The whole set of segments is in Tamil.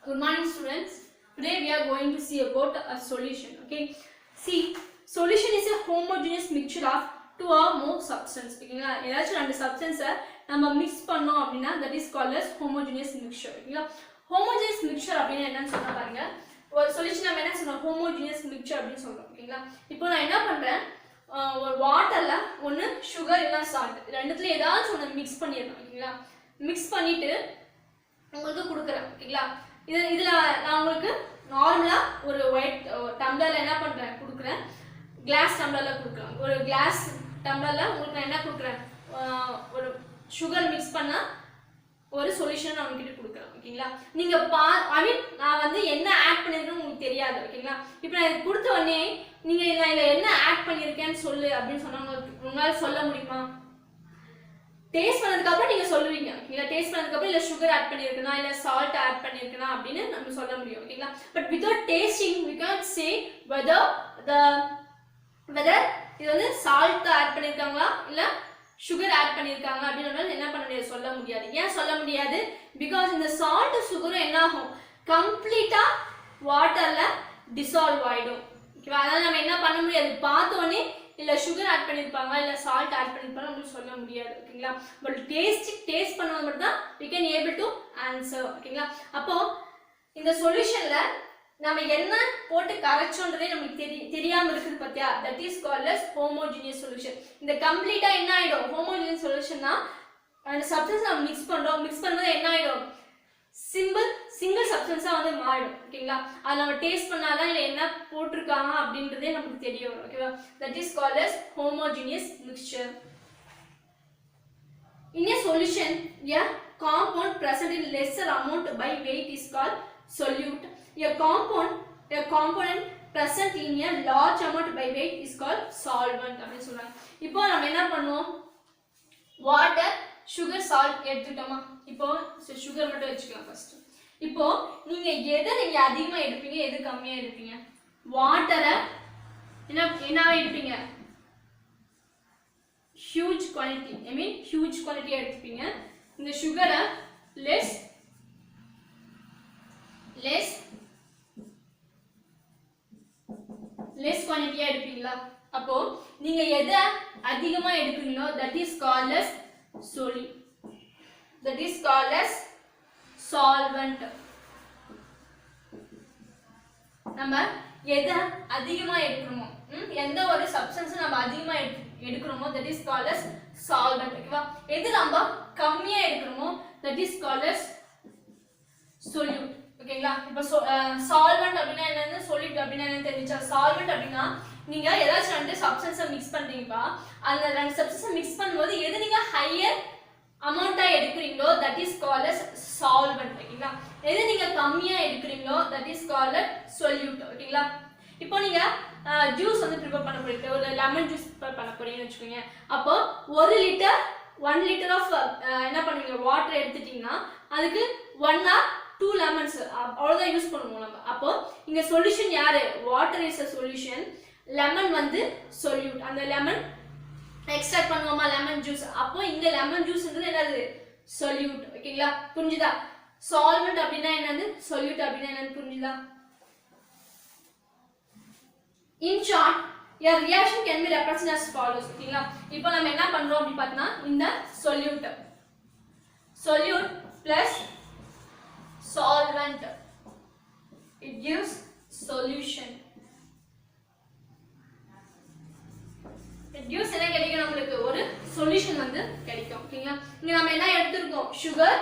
Good morning, students. Today we are going to see about a solution. Okay. See, solution is a homogeneous mixture of two or more substance. Okay. ஏதாச்சும் ரெண்டு substance நம்ம mix பண்ணோம் அப்படினா that is called as homogeneous mixture. Okay. Homogeneous mixture அப்படினா என்னன்னு சொல்ல பாருங்க. ஒரு சொல்யூஷன் நம்ம என்ன சொல்றோம் homogeneous mixture அப்படினு சொல்றோம். ஓகேங்களா? இப்போ நான் என்ன பண்றேன் ஒரு வாட்டர்ல ஒன்னு sugar இல்ல salt ரெண்டுத்துல ஏதாச்சும் ஒன்னு mix பண்ணிரணும். ஓகேங்களா? mix பண்ணிட்டு உங்களுக்கு கொடுக்கிறேன். ஓகேங்களா? இதுல நான் உங்களுக்கு நார்மலா ஒரு ஒயிட் டம்ளர்ல என்ன பண்றேன் கொடுக்கிறேன் கிளாஸ் டம்ளர்ல கொடுக்கிறேன் ஒரு கிளாஸ் டம்ளர்ல உங்களுக்கு நான் என்ன கொடுக்கிறேன் ஒரு சுகர் மிக்ஸ் பண்ண ஒரு சொல்யூஷன் நான் உங்களுக்கு கொடுக்கிறேன். ஓகேங்களா? நீங்க ஐ மீன் நான் வந்து என்ன ஆட் பண்ணிருக்கேன்னு உங்களுக்கு தெரியாது. ஓகேங்களா? இப்போ நான் கொடுத்த உடனே நீங்க இதுல என்ன ஆட் பண்ணிருக்கேன்னு சொல்லு அப்படின்னு சொன்னா உங்களால சொல்ல முடியுமா? டேஸ்ட் பண்ணதுக்கு அப்புறம் நீங்க சொல்லுவீங்க. ஓகேங்களா? டேஸ்ட் பண்ணதுக்கு அப்புறம் இல்ல sugar ஆட் பண்ணிருக்கனா இல்ல salt ஆட் பண்ணிருக்கனா அப்படினு நம்ம சொல்ல முடியும். ஓகேங்களா? But without tasting we can't say whether இது வந்து salt ஆட் பண்ணிருக்காங்களா இல்ல sugar ஆட் பண்ணிருக்காங்க அப்படினால என்ன பண்ண முடியாது சொல்ல முடியாது. ஏன் சொல்ல முடியாது? because இந்த salt sugar என்ன ஆகும் கம்ப்ளீட்டா வாட்டர்ல டிசால்வ் ஆயிடும். ஓகேவா? அதனால நம்ம என்ன பண்ண முடியாது பார்த்த உடனே இல்ல sugar ஆட் பண்ணிருப்பாங்க இல்ல salt ஆட் பண்ணிருப்பாங்க நம்ம சொல்ல முடியாது. ஓகேங்களா? பட் டேஸ்ட் பண்ணுவது மட்டும் தான் we can able to answer. ஓகேங்களா? அப்போ இந்த சொல்யூஷன்ல நாம என்ன போட்டு கரைச்சோன்றதே நமக்கு தெரியாம இருக்குது பாத்தியா that is called as homogeneous solution. இந்த கம்ப்ளீட்டா என்ன ஆயிடும் homogeneous solutionனா அந்த சப்ஸ்டன்ஸ் நம்ம mix பண்ணும்போது என்ன ஆயிடும் சிங்கிள் சப்ஸ்டன்ஸா வந்து மாறிடும். ஓகேங்களா? அது நம்ம டேஸ்ட் பண்ணாதான் இல்ல என்ன போட்டுருக்காங்க அப்படின்றதே நமக்கு தெரிய வரும். ஓகேவா? that is called as homogeneous mixture. In a solution a compound present in lesser amount by weight is called solute. A component present in a large amount by weight is called solvent அப்படி சொல்றாங்க. இப்போ நம்ம என்ன பண்ணுவோம் வாட்டர் sugar salt எடுத்துட்டோமா இப்போ sugar மட்டும் வெச்சுக்கலாம் ஃபர்ஸ்ட். இப்போ நீங்க எதை அதிகமா எடுப்பீங்க எது கம்மியா எடுப்பீங்க? வாட்டரை என்னவா எடுப்பீங்க huge quantity எடுத்துப்பீங்க. இந்த சுகரை less quantity எடுப்பீங்களா? அப்போ நீங்க எதை அதிகமா எடுப்பீங்களோ that is called as solute, that is called as solvent. நம்ம எதை அதிகமா எடுக்கறோமோ எந்த ஒரு சப்ஸ்டன்ஸ் நம்ம அதிகமா எடுக்கறோமோ that is called as solvent. ஓகேவா? எது நம்ம கம்மியா எடுக்கறோமோ that is called as solute. ஓகேங்களா? இப்போ solvent அப்படினா என்னன்னு solute அப்படினா என்னன்னு தெரிஞ்சா solvent அப்படினா நீங்க ஏதாச்சும் ரெண்டு சப்ஸ்டன்ஸை mix பண்றீங்கப்பா அந்த ரெண்டு சப்ஸ்டன்ஸை mix பண்ணும்போது எது நீங்க higher அமௌண்டா எடுக்கறீங்களோ that is called as solvent. ஓகேங்களா? எது நீங்க கம்மியா எடுக்கறீங்களோ that is called as solute. ஓகேங்களா? இப்போ நீங்க ஜூஸ் வந்து ப்ரிப்பேர் பண்ண போறீங்க ஒரு லெமன் ஜூஸ் ப்ரிப்பேர் பண்ண போறீங்கன்னு வெச்சுக்கோங்க. அப்போ 1 லிட்டர் ஆஃப் என்ன பண்ணுவீங்க வாட்டர் எடுத்துட்டீங்கன்னா அதுக்கு 1 or 2 லெமன்ஸ் அவ்வளவுதான் யூஸ் பண்ணுவோம் நம்ம. அப்போ இங்க சொல்யூஷன் யாரு water is a solution, lemon வந்து solute. அந்த லெமன் எக்ஸ்ட்ராக்ட் பண்ணுவோமா லெமன் ஜூஸ். அப்போ இங்க லெமன் ஜூஸ்ன்றது என்னது solute. ஓகேங்களா? புரிஞ்சுதா? solvent அப்படினா என்னது solute அப்படினா என்னன்னு புரிஞ்சுதா? In short, a reaction can be represented as follows. ஓகேங்களா? இப்போ நம்ம என்ன பண்றோம் அப்படி பார்த்தா இந்த solute plus solvent it gives solution. It gives என்ன கிடைக்கும் நமக்கு ஒரு சொல்யூஷன் வந்து கிடைக்கும். ஓகேங்களா? இங்க நம்ம என்ன எடுத்துறோம் sugar.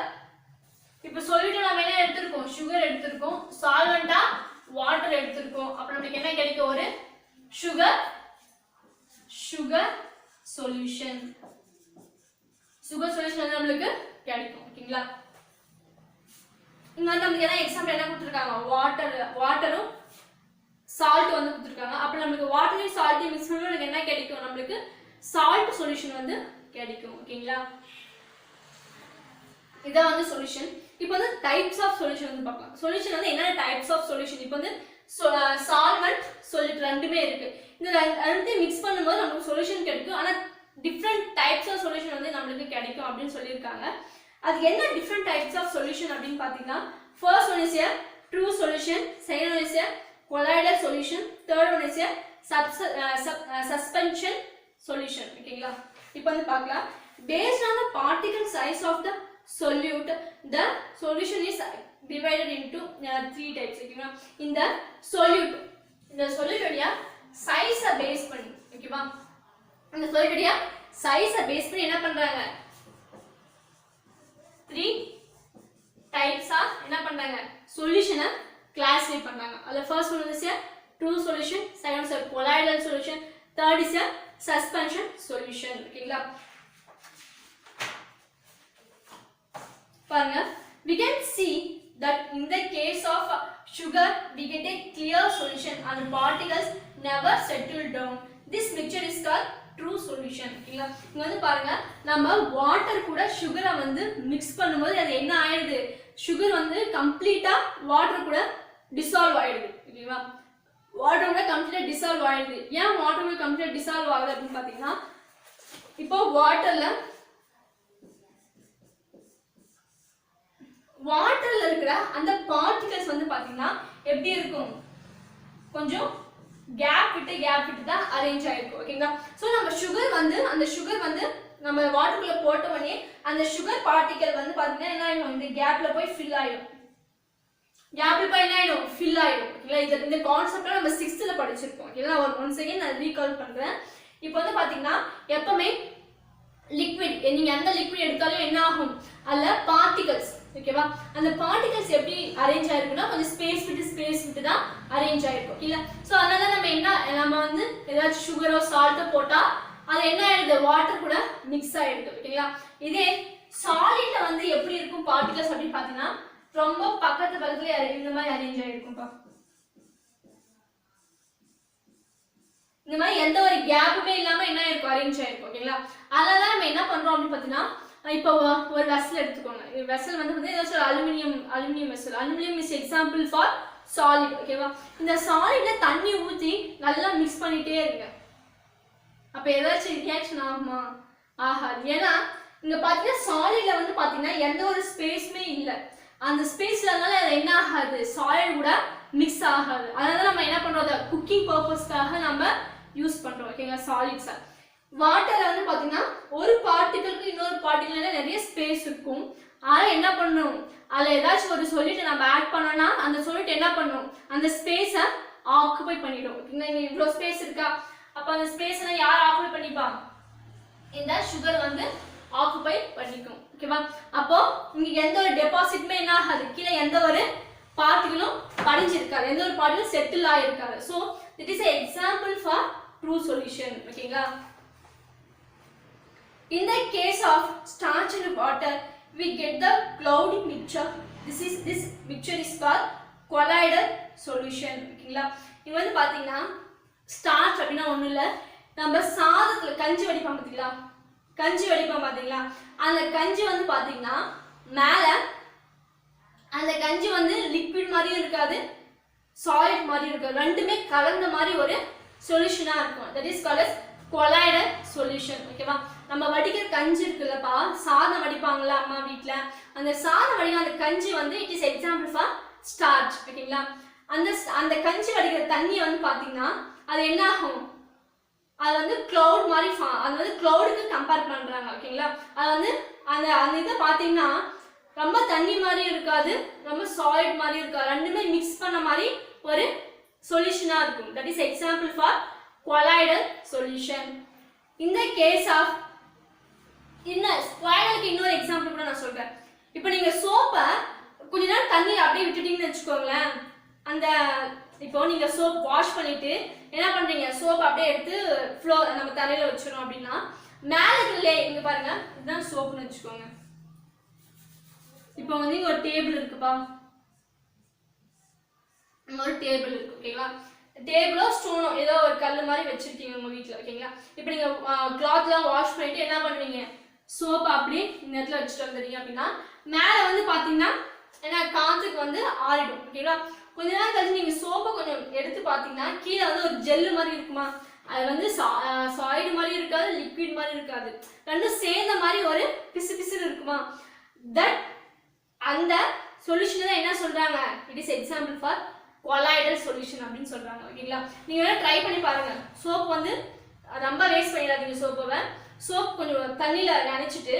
இப்போ solute நம்ம என்ன எடுத்துறோம் sugar எடுத்துறோம் solvent-ஆ வாட்டர் எடுத்துறோம். அப்ப நமக்கு என்ன கிடைக்கும் ஒரு sugar solution வந்து நமக்கு கிடைக்கும். ஓகேங்களா? இங்க வந்து நமக்கு என்ன எக்ஸாம்பிள் என்ன கொடுத்திருக்காங்க வாட்டரும் salt வந்து கொடுத்திருக்காங்க. அப்ப நமக்கு வாட்டரையும் சால்ட்டையும் மிக்ஸ் பண்ணா நமக்கு என்ன கிடைக்கும் நமக்கு salt solution வந்து கிடைக்கும். ஓகேங்களா? இத வந்து சொல்யூஷன். இப்போ வந்து டைப்ஸ் ஆஃப் சொல்யூஷன் வந்து பார்க்கலாம். சொல்யூஷன் வந்து என்ன டைப்ஸ் ஆஃப் சொல்யூஷன்? இப்போ வந்து solvent solute ரெண்டுமே இருக்கு. இந்த ரெண்டையும் mix பண்ணும்போது நமக்கு சொல்யூஷன் கிடைக்கும். ஆனா டிஃபரண்ட் டைப்ஸ் ஆஃப் சொல்யூஷன் வந்து நமக்கு கிடைக்கும் அப்படினு சொல்லிருக்காங்க. அது என்ன டிஃபரண்ட் டைப்ஸ் ஆஃப் சொல்யூஷன் அப்படினு பாத்தீங்கன்னா first one is a true solution, second one is a colloidal solution, third one is a suspension solution. ஓகேங்களா இப்போ வந்து பார்க்கலாம். Based on the particle size of the solute, the solution is divided into three types. ஓகேங்களா இந்த solute உடைய size பேஸ் பண்ணி ஓகேவா இந்த solute உடைய size பேஸ் பண்ணி என்ன பண்றாங்க three types என்ன பண்றாங்க சொல்யூஷனை கிளாஸிஃபை பண்றாங்க. அதுல first one is a true solution, second is a colloidal solution, third is a suspension solution. ஓகேங்களா பாருங்க we can see that in the case of sugar we get a clear solution and the particles never settle down. This mixture is called true solution. ஓகேங்களா இங்க வந்து பாருங்க நம்ம வாட்டர் கூட சுகரை வந்து mix பண்ணும்போது அது என்ன ஆயிடுது சுகர் வந்து கம்ப்ளீட்டா வாட்டர் கூட டிசால்வ் ஆயிடுது. ஓகேவா வாட்டர் கூட கம்ப்ளீட்டா டிசால்வ் ஆயிடுது. ஏன் வாட்டர் கூட கம்ப்ளீட்டா டிசால்வ் ஆகுது அப்படின்னு பாத்தீங்கன்னா இப்போ வாட்டர்ல இருக்கிற அந்த பார்ட்டிகல்ஸ் வந்து பாத்தீங்கன்னா எப்படி இருக்கும் கொஞ்சம் கேப் விட்டு தான் அரேஞ்ச் ஆயிருக்கும். ஓகேங்களா சோ நம்ம அந்த சுகர் வந்து நம்ம வாட்டருக்குள்ள போட்ட உடனே அந்த சுகர் பார்ட்டிகல் வந்து பாத்தீங்கன்னா என்ன ஆயிடும் இந்த கேப்ல போய் ஃபில் ஆயிடும். ஓகேங்களா இந்த கான்செப்ட்ல நம்ம 6th ல படிச்சிருக்கோம். ஓகேங்களா ஒன்ஸ் அகைன் நான் ரீகால் பண்றேன். இப்போ வந்து பாத்தீங்கன்னா எப்பவுமே லிக்விட் நீங்க எந்த லிக்விட் எடுத்தாலும் என்ன ஆகும் அதுல பார்ட்டிகல்ஸ் ஓகேவா அந்த பார்ட்டிகல்ஸ் எப்படி அரேஞ்ச் ஆயிருக்குன்னா கொஞ்சம் ஸ்பேஸ் விட்டு தான் அரேஞ்ச் ஆயிருக்கும் இல்ல சோ அதனால நம்ம வந்து ஏதாச்சும் சுகரோ சால்ட்டோ போட்டா அது என்ன ஆயிடுது வாட்டர் கூட மிக்ஸ் ஆயிடுது. ஓகேங்களா இதே சாலிட்ல வந்து எப்படி இருக்கும் பார்ட்டிகல்ஸ் அப்படின்னு பாத்தீங்கன்னா ரொம்ப பக்கத்துல இந்த மாதிரி அரேஞ்ச் ஆயிருக்கும்பா. இந்த மாதிரி எந்த ஒரு கேப்புமே இல்லாம என்ன இருக்கும் அரேஞ்ச் ஆயிருக்கும். ஓகேங்களா அதனால நம்ம என்ன பண்றோம் அப்படின்னு பாத்தீங்கன்னா இப்போ ஒரு வெசல் எடுத்துக்கோங்க. வெசல் வந்து ஏதாச்சும் aluminium vessel. Aluminium is example for solid. ஓகேவா இந்த சாலிட்ல தண்ணி ஊற்றி நல்லா மிக்ஸ் பண்ணிட்டே இருங்க. அப்ப ஏதாச்சும் ரியாக்ஷன் ஆகுமா ஆகாது. ஏன்னா இங்க பாத்தீங்கன்னா சாலிட்ல வந்து பாத்தீங்கன்னா எந்த ஒரு ஸ்பேஸுமே இல்லை. அந்த ஸ்பேஸ்ல இருந்தாலும் அது என்ன ஆகாது சாலிட் கூட மிக்ஸ் ஆகாது. அதனால நம்ம என்ன பண்றோம் குக்கிங் பர்பஸ்க்காக நம்ம யூஸ் பண்றோம். ஓகேங்களா சாலிட்ஸை வாட்டர்ல வந்து பாத்தீங்கன்னா ஒரு பார்ட்டிகளுக்கு இன்னொரு பார்ட்டிகல்ல நிறைய ஸ்பேஸ் இருக்கும். ஆனா என்ன பண்ணணும் அதுல ஏதாச்சும் ஒரு சொல்யூட் நம்ம ஆட் பண்ணோம்னா அந்த சொல்யூட் என்ன பண்ணும் அந்த ஸ்பேஸ ஆக்குபை பண்ணிடும். ஓகேங்களா இங்க இவ்வளவு ஸ்பேஸ் இருக்கா அப்ப அந்த ஸ்பேஸ் எல்லாம் யார் ஆக்குபை பண்ணிப்பா இந்த சுகர் வந்து ஆக்குபை பண்ணிக்கும். ஓகேவா அப்போ இங்க எந்த ஒரு டெபாசிட்மே என்ன ஆகாது கீழே எந்த ஒரு பார்ட்டிகளும் படிஞ்சிருக்காது எந்த ஒரு பார்ட்டிகளும் செட்டில் ஆயிருக்காது. So it is an example for true solution. ஓகேங்களா in the case of starch and water we get the cloudy mixture. This mixture is called colloidal solution. ஓகேங்களா இது வந்து பாத்தீங்கன்னா ஸ்டார்ச் அப்படின்னா ஒண்ணும் இல்ல நம்ம சாதத்துல கஞ்சி வடிப்போம் பாத்தீங்களா அந்த கஞ்சி வந்து பாத்தீங்கன்னா மேல அந்த கஞ்சி வந்து லிக்விட் மாதிரியும் இருக்காது சாலிட் மாதிரியும் இருக்காது ரெண்டுமே கலந்த மாதிரி ஒரு சொல்யூஷனா இருக்கும். that is called as colloidal solution. ஓகேவா நம்ம வடிக்கிற கஞ்சி இருக்குல்லப்பா சாதம் வடிப்பாங்கல்ல அம்மா வீட்ல அந்த சாதம் வடிக்கிற அந்த கஞ்சி வந்து it is example for starch. ஓகேங்களா அந்த கஞ்சி வடிக்கிற தண்ணியை வந்து பாத்தீங்கன்னா அது என்ன ஆகும் அது வந்து கிளவுட் மாதிரி அது வந்து கிளவுடுக்கு கம்பேர் பண்றாங்க. ஓகேங்களா அது வந்து அந்த இதை பாத்தீங்கன்னா ரொம்ப தண்ணி மாதிரி இருக்காது ரொம்ப சாலிட் மாதிரி இருக்காது ரெண்டுமே மிக்ஸ் பண்ண மாதிரி ஒரு சொல்யூஷனா இருக்கும். that is example for colloidal solution. in the case of colloidalக்கு இன்னொரு எக்ஸாம்பிள் கூட நான் சொல்றேன். இப்போ நீங்க சோப்பை கொஞ்ச நேரம் தண்ணியில அப்படியே விட்டுட்டீங்கன்னு வச்சுக்கோங்களேன் அந்த இப்போ நீங்க சோப் வாஷ் பண்ணிட்டு என்ன பண்றீங்க சோப் அப்படியே எடுத்து ஃப்ளோர் நம்ம தலையில வச்சிரோம் அப்படின்னா மேல இருக்குல்ல இங்க பாருங்க இதுதான் சோப்னு வச்சுக்கோங்க. இப்போ வந்து இங்க ஒரு டேபிள் இருக்குப்பா ஒரு டேபிள் இருக்கு. ஓகேங்களா டேபிளோ ஸ்டோனோ ஏதோ ஒரு கல் மாதிரி வச்சிருக்கீங்க உங்க வீட்டுல. ஓகேங்களா இப்போ நீங்க கிளாத்லாம் வாஷ் பண்ணிட்டு என்ன பண்ணுவீங்க சோப் அப்படியே இந்த இடத்துல வச்சுட்டு வந்துடுறீங்க அப்படின்னா மேல வந்து பாத்தீங்கன்னா ஏன்னா காத்துக்கு வந்து ஆறிடும். ஓகேங்களா கொஞ்ச நேரம் கழிச்சு நீங்க சோப்பை கொஞ்சம் எடுத்து பாத்தீங்கன்னா கீழே வந்து ஒரு ஜெல்லு மாதிரி இருக்குமா அது வந்து சாலிட் மாதிரி இருக்காது லிக்விட் மாதிரி இருக்காது ரெண்டும் சேர்ந்த மாதிரி ஒரு பிசு பிசுன்னு இருக்குமா தட் அந்த சொல்யூஷன் தான் என்ன சொல்றாங்க, it is example for colloidal solution அப்படின்னு சொல்றாங்க. ஓகேங்களா, நீங்க வேணா ட்ரை பண்ணி பாருங்க. சோப் வந்து ரொம்ப வேஸ்ட் பண்ணிடாதீங்க. சோப்பை சோப் கொஞ்சம் தண்ணியில நினைச்சிட்டு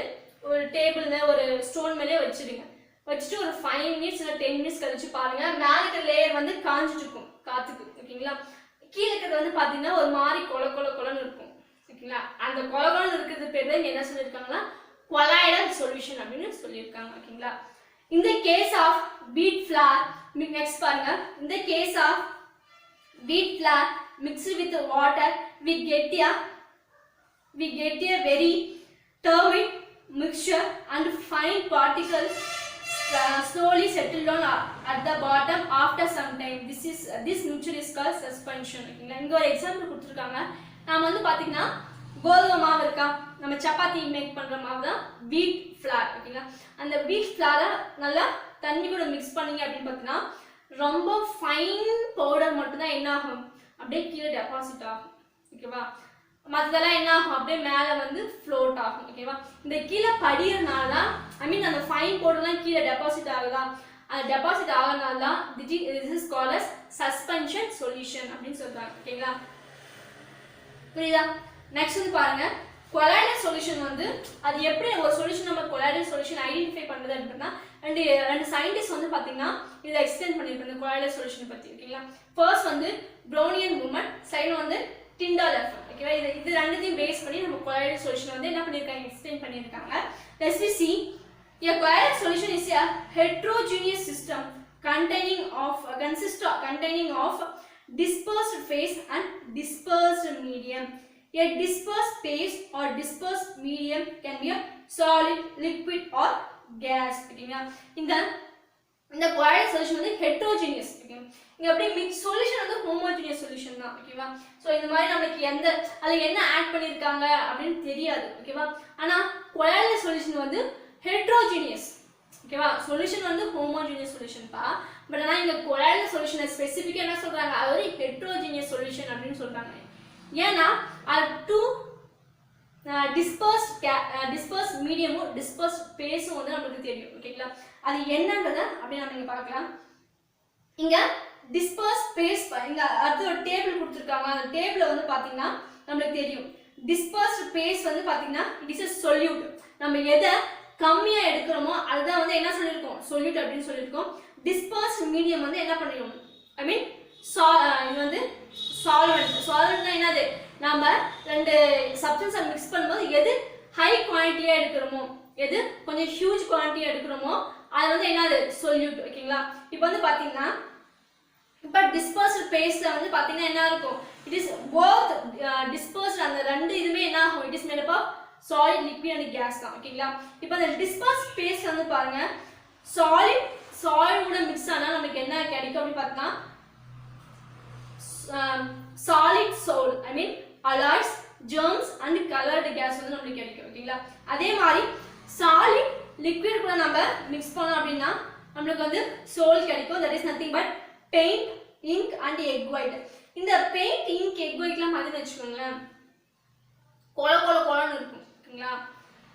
ஒரு டேபிள்ல ஒரு ஸ்டோன் மேலே வச்சிடுங்க. வச்சுட்டு ஒரு 5 minutes இல்லை 10 minutes கழிச்சு பாருங்க, மேலே இருக்கிற லேயர் வந்து காஞ்சிட்டு இருக்கும் காத்துக்கு. ஓகேங்களா, கீழே இருக்கிறது வந்து பாத்தீங்கன்னா ஒரு மாதிரி கொலன்னு இருக்கும். ஓகேங்களா, அந்த கொலன்னு இருக்கிறது பேர் தான் என்ன சொல்லியிருக்காங்கன்னா கொலாய்டல் சொல்யூஷன் அப்படின்னு சொல்லியிருக்காங்க. ஓகேங்களா, இந்த case of wheat flour, next பாருங்க, இந்த case of wheat flour mixed with water we get a very turbid mixture and fine particles slowly settle down at the bottom after some time. This mixture is called suspension. ஓகேங்களா, இங்க ஒரு எக்ஸாம்பிள் கொடுத்துருக்காங்க. நாம வந்து பாத்தீங்கன்னா கோதுமை மாவு இருக்கா, நம்ம சப்பாத்தி மேக் பண்ற மாவு தான் வீட் ஃபிளார். ஓகேங்களா, அந்த வீட் ஃபிளாரை நல்லா தண்ணி கூட மிக்ஸ் பண்ணீங்க அப்படின்னு பார்த்தீங்கன்னா ரொம்ப ஃபைன் பவுடர் மட்டும்தான் என்ன ஆகும், அப்படியே கீழே டெபாசிட் ஆகும். ஓகேவா, மற்றதெல்லாம் என்ன ஆகும், அப்படியே மேலே வந்து ஃப்ளோட் ஆகும். ஓகேவா, இந்த கீழே படியறனால தான், ஐ மீன் அந்த ஃபைன் பவுடர்லாம் கீழே டெபாசிட் ஆகுதா, அந்த டெபாசிட் ஆகிறனால தான் this is called as suspension solution அப்படின்னு சொல்றாங்க. ஓகேங்களா, புரியுதா? நெக்ஸ்ட் வந்து பாருங்க, கொலாய்டல் சொல்யூஷன் வந்து அது எப்படி ஒரு சொல்யூஷன் நம்ம கொலாய்டல் சொல்யூஷன் ஐடென்டிஃபை பண்ணுறது அப்படின்னா ரெண்டு சயின்டிஸ்ட் வந்து பார்த்தீங்கன்னா இதை எக்ஸ்பிளைன் பண்ணியிருக்காங்க கொலாய்டல் சொல்யூஷன் பற்றி. ஓகேங்களா, ஃபர்ஸ்ட் வந்து ப்ரௌனியன் மூமெண்ட், செகண்ட் வந்து டிண்டால் எஃபெக்ட். ஓகேவா, இது ரெண்டுத்தையும் பேஸ் பண்ணி நம்ம கொலாய்டல் சொல்யூஷன் வந்து என்ன பண்ணியிருக்காங்க, எக்ஸ்பிளைன் பண்ணியிருக்காங்க. Let's see, a colloidal solution is a heterogeneous system containing of dispersed phase and dispersed medium. A dispersed phase or dispersed medium can be a solid, liquid or gas. ஓகேங்களா, இந்த கொலாய்டல் சொல்யூஷன் வந்து ஹெட்ரோஜினியஸ். ஓகேங்களா, இங்க அப்படியே மிக்ஸ் சொல்யூஷன் வந்து ஹோமோஜினியஸ் சொல்யூஷன் தான். ஓகேவா, ஸோ இந்த மாதிரி நமக்கு அதில் என்ன ஆட் பண்ணியிருக்காங்க அப்படின்னு தெரியாது. ஓகேவா, ஆனால் கொலாய்டல் சொல்யூஷன் வந்து ஹெட்ரோஜினியஸ். ஓகேவா, சொல்யூஷன் வந்து ஹோமோஜினியஸ் சொல்யூஷன் பா, பட் ஆனால் இங்கே கொலாய்டல் சொல்யூஷனை ஸ்பெசிஃபிக்காக என்ன சொல்கிறாங்க, அது ஒரு ஹெட்ரோஜினியஸ் சொல்யூஷன் அப்படின்னு சொல்கிறாங்க. ஏன்னா அது டூ டிஸ்பர்ஸ்ட் மீடியமும் டிஸ்பர்ஸ்ட் பேஸும் வந்து நமக்கு தெரியும். ஓகேங்களா, அது என்னன்றத அப்படி நம்ம இங்கே பார்க்கலாம். இங்கே டிஸ்பர்ஸ்ட் பேஸ் இங்கே அடுத்து ஒரு டேபிள் கொடுத்துருக்காங்க. அந்த டேபிளில் வந்து பார்த்தீங்கன்னா நம்மளுக்கு தெரியும் டிஸ்பர்ஸ்ட் பேஸ் வந்து பார்த்தீங்கன்னா இட் இஸ் எ சொல்யூட். நம்ம எதை கம்மியாக எடுக்கிறோமோ அதுதான் வந்து என்ன சொல்லியிருக்கோம், சொல்யூட் அப்படின்னு சொல்லியிருக்கோம். டிஸ்பர்ஸ்ட் மீடியம் வந்து என்ன பண்ணிடும், ஐ மீன் இது வந்து சால்வெண்ட் என்னது, நம்ம ரெண்டு சப்ஸ்டன்ஸை மிக்ஸ் பண்ணும்போது எது ஹை குவான்டிட்டியாக எடுக்கிறோமோ, எது கொஞ்சம் ஹியூஜ் குவான்டிட்டியாக எடுக்கிறோமோ அது வந்து என்னது சொல்யூட். ஓகேங்களா, இப்போ வந்து பார்த்தீங்கன்னா இப்போ டிஸ்பர்ஸ்ட் பேஸ்ட்ல வந்து பார்த்தீங்கன்னா என்ன இருக்கும், இட் இஸ் போத் டிஸ்பர்ஸ்ட், அந்த ரெண்டு இதுவுமே என்ன ஆகும், it is made up of solid, liquid and gas தான். ஓகேங்களா, இப்போ அந்த டிஸ்பர்ஸ்ட் பேஸ்ட் வந்து பாருங்க சாலிட் கூட மிக்ஸ் ஆனால் நமக்கு என்ன கிடைக்கும் அப்படின்னு பார்த்தீங்கன்னா solid sol, I mean alloys, gems and coloured gas வந்து நமக்கு கிடைக்கும். ஓகேங்களா, அதே மாதிரி சாலிட் லிக்விட் கூட நம்ம மிக்ஸ் பண்ணோம் அப்படின்னா நம்மளுக்கு வந்து சோல் கிடைக்கும். That is nothing but paint, ink and egg white. இந்த பெயிண்ட், இங்க், எக் ஒயிட்லாம் பார்த்தீங்கன்னு வச்சுக்கோங்களேன் கொலன்னு இருக்கும். ஓகேங்களா,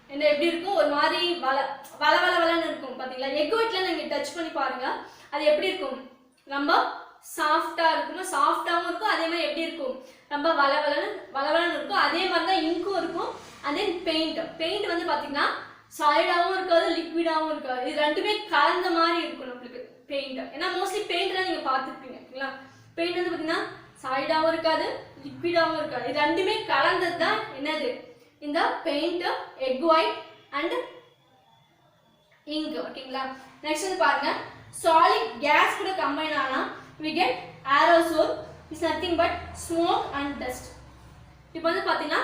என்ன எப்படி இருக்கும், ஒரு மாதிரி வளன்னு இருக்கும். பார்த்தீங்களா, எக் ஒயிட்ல நீங்கள் டச் பண்ணி பாருங்க, அது எப்படி இருக்கும், ரொம்ப சாஃப்டா இருக்குமா, சாஃப்டாவும் இருக்கும். அதே மாதிரி எப்படி இருக்கும், ரொம்ப வளவலன்னு இருக்கும். அதே மாதிரி தான் இங்கும் இருக்கும். அண்ட் தென் பெயிண்ட் வந்து பார்த்தீங்கன்னா சாலிடாகவும் இருக்காது, லிக்விடாகவும் இருக்காது. இது ரெண்டுமே கலந்த மாதிரி இருக்கும் நம்மளுக்கு பெயிண்ட். ஏன்னா மோஸ்ட்லி பெயிண்ட்லாம் நீங்கள் பார்த்துருப்பீங்க. ஓகேங்களா, பெயிண்ட் வந்து பார்த்தீங்கன்னா சாலிடாகவும் இருக்காது, லிக்விடாகவும் இருக்காது. இது ரெண்டுமே கலந்தது தான் என்னது இந்த paint, egg white and ink. ஓகேங்களா, நெக்ஸ்ட் வந்து பாருங்க, சாலிட் கேஸ் கூட கம்பைன் ஆனா we get aerosol is nothing but smoke and dust. இப்போ வந்து பார்த்தீங்கன்னா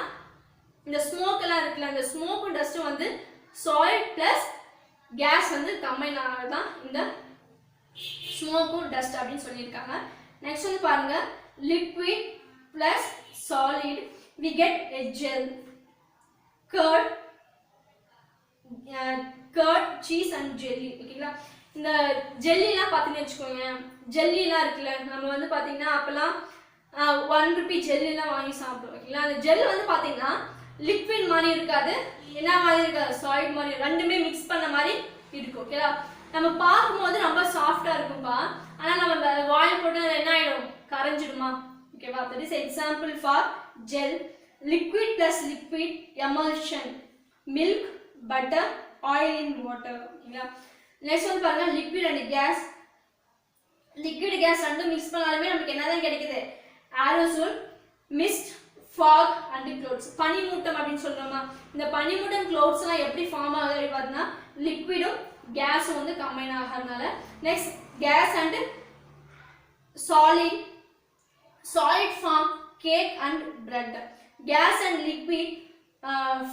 இந்த ஸ்மோக் எல்லாம் இருக்குல்ல, இந்த ஸ்மோக்கும் டஸ்ட்டும் வந்து சாலிட் பிளஸ் கேஸ் வந்து கம்பைன் ஆனது தான் இந்த ஸ்மோக்கும் டஸ்ட் அப்படின்னு சொல்லியிருக்காங்க. நெக்ஸ்ட் வந்து பாருங்க, liquid plus solid we get a gel, curd, cheese and jelly. ஓகேங்களா, இந்த ஜெல்லிலாம் பார்த்தீங்கன்னு வச்சுக்கோங்க, ஜெல்லிலாம் இருக்குல்ல, நம்ம வந்து பார்த்தீங்கன்னா அப்போல்லாம் 1 ரூபி ஜெல்லிலாம் வாங்கி சாப்பிடுவோம். ஓகேங்களா, அந்த ஜெல் வந்து பார்த்தீங்கன்னா லிக்விட் மாதிரி இருக்காது, என்ன மாதிரி இருக்காது, சாலிட் மாதிரி, ரெண்டுமே மிக்ஸ் பண்ண மாதிரி இருக்கும். ஓகேங்களா, நம்ம பார்க்கும்போது ரொம்ப சாஃப்டாக இருக்கும்பா, ஆனால் நம்ம வாயில் போட்டு என்ன ஆகிடும், கரைஞ்சிடுமா? ஓகேவா? That is example for gel. Liquid plus liquid emulsion, milk, butter, oil in water. ஓகேங்களா? நெக்ஸ்ட் வந்து பாருங்க liquid and gas. Liquid gas ரெண்டும் மிக்ஸ் பண்ணாலுமே நமக்கு என்னதான் கிடைக்குது, aerosol, mist, fog and clouds. பனிமூட்டம் அப்படின்னு சொல்றோமா, இந்த பனிமூட்டம் clouds எல்லாம் எப்படி ஃபார்ம் ஆகுது அப்படி பார்த்தீங்கன்னா லிக்விடும் கேஸும் வந்து கம்பைன் ஆகிறதுனால. Next gas and solid. Solid foam cake and bread. Gas and liquid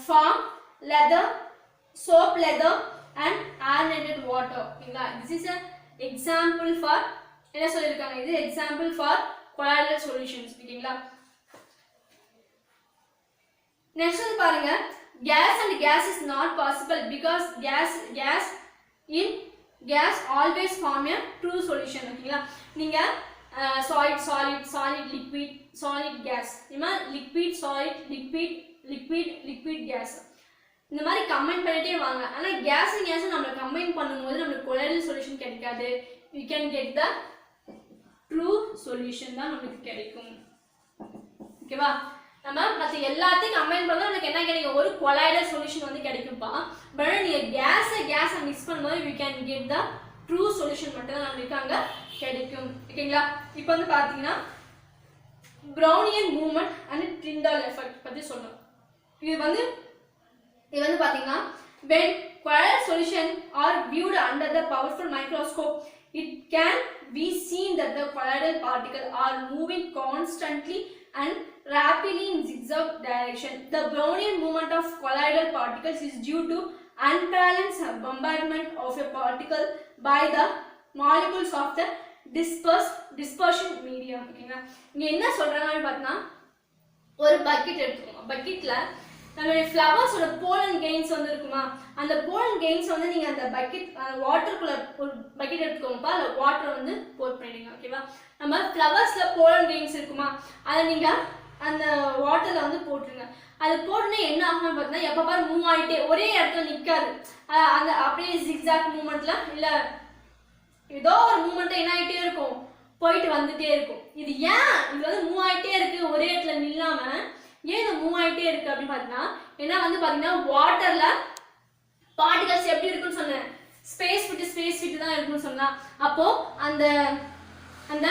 foam lather, soap lather and aerated water. ஓகேங்களா? This is an example for என்ன சொல்லியிருக்காங்க, இது எக்ஸாம்பிள் ஃபார் colloidal solutions. ஓகேங்களா? Next வந்து பாருங்க gas and gas is not possible because gas always form a true solution. ஓகேங்களா? நீங்க solid liquid solid gas இமா liquid solid liquid gas இந்த மாதிரி கம்பைன் பண்ணிட்டே வாங்க. ஆனா gas and gas நம்ம கம்பைன் பண்ணும்போது நமக்கு colloidal solution கிடைக்காது. we can get the true solution தான் நமக்கு கிடைக்கும். ஓகேவா? நம்ம மற்ற எல்லாத்தையும் கம்பைன் பண்ணா நமக்கு என்ன கிடைக்கும், ஒரு கொலாய்டல் சொல்யூஷன் வந்து கிடைக்கும்பா. பட் நீங்க கேஸை மிக்ஸ் பண்ணும்போது we can get the true solution மட்டும் தான் நமக்கு அங்க கிடைக்கும். ஓகேங்களா? இப்போ வந்து பாத்தீங்கன்னா Brownian movement and Tyndall effect பத்தி சொல்லணும். இது வந்து பாத்தீங்கன்னா when colloidal solution are viewed under the powerful microscope, it can be seen that the colloidal particles are moving constantly and rapidly in zigzag direction. The Brownian movement of colloidal particles is due to unbalanced bombardment of a particle by the molecules of the dispersion medium. ஓகேங்களா? இங்க என்ன சொல்றாங்கன்னு பார்த்தா ஒரு பக்கெட் எடுத்துக்கோங்க. பக்கெட்ல நம்மளுடைய ஃப்ளவர்ஸோட போலன் கெயின்ஸ் வந்து இருக்குமா, அந்த போலன் கெயின்ஸ் வந்து நீங்க அந்த பக்கெட் வாட்டருக்குள்ள ஒரு பக்கெட் எடுத்துக்கோங்கப்பா, அதில் வாட்டர் வந்து போர் பண்ணிடுங்க. ஓகேவா? நம்ம ஃப்ளவர்ஸ்ல போலன் கெயின்ஸ் இருக்குமா, அதை நீங்க அந்த வாட்டர்ல வந்து போட்டுருங்க. அது போட்டுனா என்ன ஆகும்னு பார்த்தீங்கன்னா எப்போ பாரு மூவ் ஆகிட்டே ஒரே இடத்துல நிற்காது. அந்த அப்படியே ஜிக்ஸாக் மூவ்மெண்ட்ல இல்லை ஏதோ ஒரு மூவ்மெண்ட்ல என்ன ஆகிட்டே இருக்கும், போயிட்டு வந்துட்டே இருக்கும். இது ஏன் இது வந்து மூவ் ஆகிட்டே இருக்கு, ஒரே இடத்துல நில்லாம ஏன் இது மூவ் ஆகிட்டே இருக்கு அப்படின்னு பார்த்தீங்கன்னா, ஏன்னா வந்து பார்த்தீங்கன்னா வாட்டர்ல பார்ட்டிகல்ஸ் எப்படி இருக்குன்னு சொன்னேன், ஸ்பேஸ் விட்டு தான் இருக்குன்னு சொன்னா. அப்போ அந்த அந்த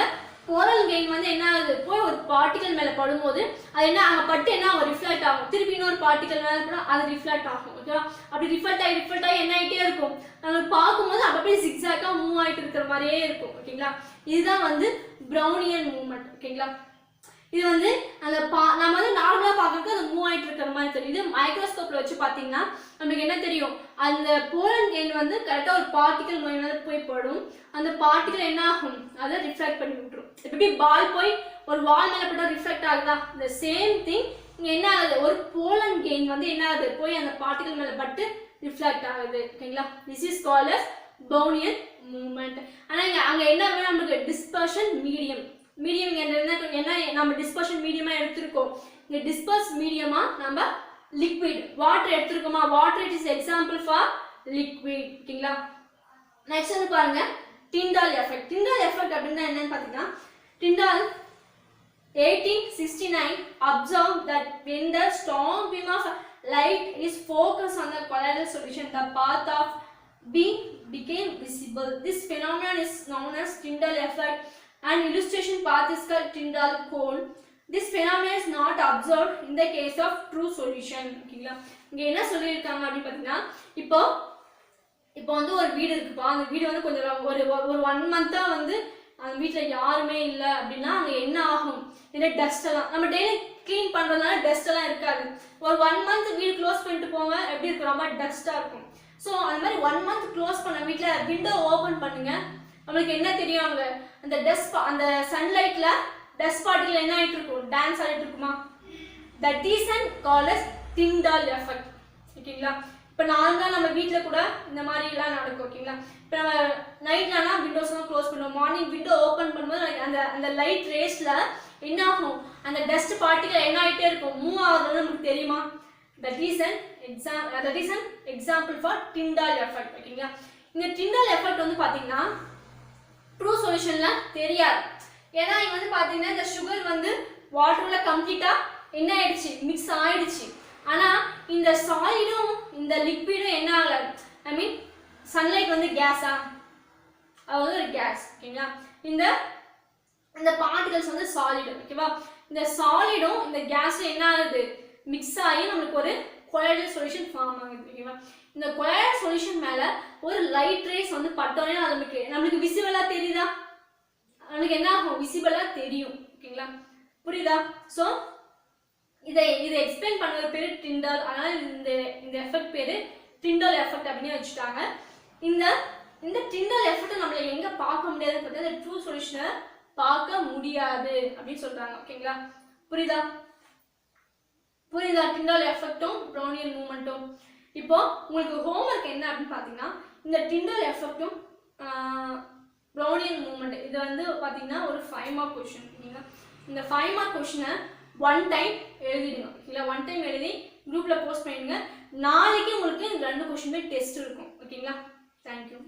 போலன் கெயின் வந்து என்ன ஆகுது, போய் ஒரு பார்ட்டிகல் மேல படும்போது அது என்ன அங்கே பட்டு என்ன ஆகும், ரிஃப்ளெக்ட் ஆகும். திருப்பி இன்னொரு பார்ட்டிகல் மேலே போனால் அது ரிஃப்ளெக்ட் ஆகும். ஓகேவா? அப்படி ரிஃப்ளெக்ட் ஆகி என்ன ஆகிட்டே இருக்கும், நம்ம பார்க்கும்போது அப்படியே ஜிக்ஸாக்காக மூவ் ஆகிட்டு இருக்கிற மாதிரியே இருக்கும். ஓகேங்களா? இதுதான் வந்து Brownian மூவ்மெண்ட். ஓகேங்களா? இது வந்து அந்த நம்ம வந்து நார்மலாக பார்க்கறதுக்கு அது மூவ் ஆகிட்டு இருக்கிற மாதிரி தெரியும். இது மைக்ரோஸ்கோப்ல வச்சு பார்த்தீங்கன்னா நமக்கு என்ன தெரியும், அந்த போலன் கெயின் வந்து கரெக்டாக ஒரு பார்ட்டிகல் மேலே போய் படும். அந்த பார்ட்டிகல் என்ன ஆகும், அதை ரிஃப்ளெக்ட் பண்ணி விட்டுரும். எப்படி பால் போய் ஒரு வால் மேலே போட்டால் ரிஃப்ளெக்ட் ஆகுதா, இந்த சேம் திங் இங்கே என்ன ஆகுது, ஒரு போலன் கெயின் வந்து என்ன ஆகுது, போய் அந்த பார்ட்டிகல் மேலே பட்டு ரிஃப்ளெக்ட் ஆகுது. ஓகேங்களா? This is called as Brownian movement. ஆனால் இங்கே அங்கே என்ன வேணும், நமக்கு டிஸ்பர்ஷன் மீடியம். மீடியம் என்ன நம்ம டிஸ்பர்ஷன் மீடியமா எடுத்திருக்கோம். இந்த டிஸ்பர்ஸ் மீடியமா நம்ம லிக்விட் வாட்டர் எடுத்திருக்கோமா, water it is example for liquid. ஓகேங்களா? நெக்ஸ்ட் வந்து பாருங்க Tyndall effect. Tyndall effect அப்படின்னா என்னன்னு பார்த்தீங்கன்னா, Tyndall 1869 observed that when the strong beam of light is focused on the colloidal solution, the path of beam became visible. This phenomenon is known as Tyndall effect. And illustration path is called Tyndall cone. This phenomenon is not observed in the case of true solution. ஓகேங்களா? இங்க என்ன சொல்லியிருக்காங்க அப்படின்னு பார்த்தீங்கன்னா, இப்போ வந்து ஒரு வீடு இருக்குப்பா, அந்த வீடு வந்து கொஞ்சம் ஒரு 1 month வந்து அந்த வீட்டில் யாருமே இல்லை அப்படின்னா அங்கே என்ன ஆகும், இந்த டஸ்ட் எல்லாம் நம்ம டெய்லி க்ளீன் பண்ணுறதுனால டஸ்ட் எல்லாம் இருக்காது. ஒரு 1 month வீடு க்ளோஸ் பண்ணிட்டு போங்க, எப்படி இருக்கும், ரொம்ப டஸ்ட்டாக இருக்கும். ஸோ அந்த மாதிரி 1 month க்ளோஸ் பண்ண வீட்டில் விண்டோ ஓப்பன் பண்ணுங்க, நம்மளுக்கு என்ன தெரியும், அங்கே அந்த டஸ்ட் அந்த சன்லைட்ல டஸ்ட் பார்ட்டிகல் என்ன ஆகிட்டு இருக்கும், டான்ஸ் ஆகிட்டு இருக்குமா. That is and called as Tyndall effect. ஓகேங்களா? இப்போ நார்மலாக நம்ம வீட்டில் கூட இந்த மாதிரிலாம் நடக்கும். ஓகேங்களா? இப்போ நம்ம நைட்லனா விண்டோஸ்லாம் க்ளோஸ் பண்ணுவோம், மார்னிங் விண்டோ ஓப்பன் பண்ணும்போது அந்த லைட் ரேஸில் என்ன ஆகும், அந்த டஸ்ட் பார்ட்டிகல் என்ன ஆகிட்டே இருக்கும், மூவ் ஆகுதுன்னு நமக்கு தெரியுமா. That is an example for Tyndall effect. ஓகேங்களா? இந்த டிண்டல் எஃபெக்ட் வந்து பார்த்தீங்கன்னா ட்ரூ சொல்யூஷனில் தெரியாது. ஏன்னா இங்கே வந்து பார்த்தீங்கன்னா இந்த சுகர் வந்து வாட்டரில் கம்ப்ளீட்டாக என்ன ஆயிடுச்சு, மிக்ஸ் ஆயிடுச்சு. ஆனால் இந்த சாலிடும் இந்த லிக்விடும் என்ன ஆகலை, ஐ மீன் சன்லைட் வந்து கேஸா, அது வந்து ஒரு கேஸ். ஓகேங்களா, இந்த இந்த பார்ட்டிகல்ஸ் வந்து சாலிடும். ஓகேவா, இந்த சாலிடும் இந்த கேஸும் என்ன ஆகுது, மிக்ஸ் ஆகி நம்மளுக்கு ஒரு கொலாய்டல் சொல்யூஷன் ஃபார்ம் ஆகுது. ஓகேவா, இந்த கொலாய்டல் சொல்யூஷன் மேலே ஒரு லைட் ரேஸ் வந்து பட்டோன்னே நம்மளுக்கு விசிபிளாக தெரியுதா, நம்மளுக்கு என்ன ஆகும், விசிபிளாக தெரியும். ஓகேங்களா, புரியுதா? ஸோ இதை எக்ஸ்பிளைன் பண்ணுற பேர் டிண்டல். அதனால் இந்த எஃபெக்ட் பேர் டிண்டல் எஃபெக்ட் அப்படின்னு வச்சுட்டாங்க. இந்த டிண்டல் எஃபெக்ட்டை நம்மளை எங்கே பார்க்க முடியாதுன்னு பார்த்தா ட்ரூ சொல்யூஷனை பார்க்க முடியாது அப்படின்னு சொல்கிறாங்க. ஓகேங்களா, புரியுதா? டிண்டல் எஃபெக்ட்டும் ப்ரௌனியன் மூமெண்ட்டும். இப்போ உங்களுக்கு ஹோம்ஒர்க் என்ன அப்படின்னு பார்த்தீங்கன்னா, இந்த டிண்டல் எஃபெக்ட்டும் ப்ரௌனியன் மூமெண்ட் இது வந்து பார்த்தீங்கன்னா ஒரு 5 மார்க் கொஷின். ஓகேங்களா, இந்த 5 மார்க் கொஷினை 1 டைம் எழுதிடுங்க. இல்லை 1 டைம் எழுதி குரூப்பில் போஸ்ட் பண்ணிடுங்க. நாளைக்கு உங்களுக்கு இந்த 2 கொஷினுமே டெஸ்ட் இருக்கும். ஓகேங்களா, தேங்க்யூ.